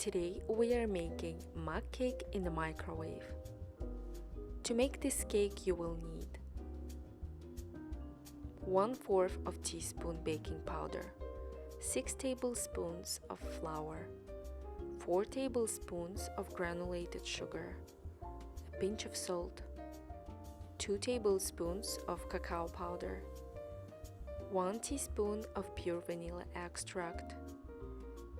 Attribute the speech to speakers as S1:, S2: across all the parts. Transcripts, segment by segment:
S1: Today we are making mug cake in the microwave. To make this cake you will need 1/4 of teaspoon baking powder, 6 tablespoons of flour, 4 tablespoons of granulated sugar, a pinch of salt, 2 tablespoons of cacao powder, 1 teaspoon of pure vanilla extract,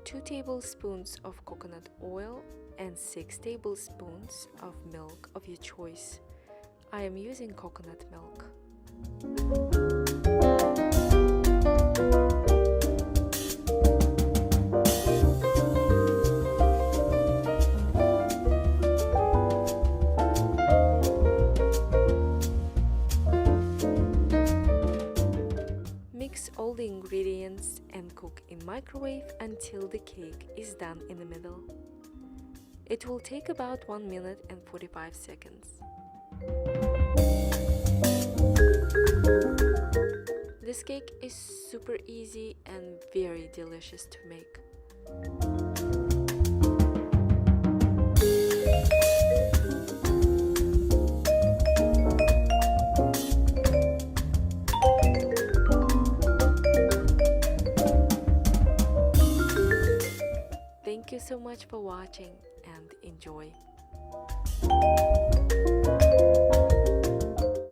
S1: 2 tablespoons of coconut oil, and 6 tablespoons of milk of your choice. I am using coconut milk. Mix all the ingredients and cook in microwave until the cake is done in the middle. It will take about 1 minute and 45 seconds. This cake is super easy and very delicious to make. Thank you so much for watching and enjoy.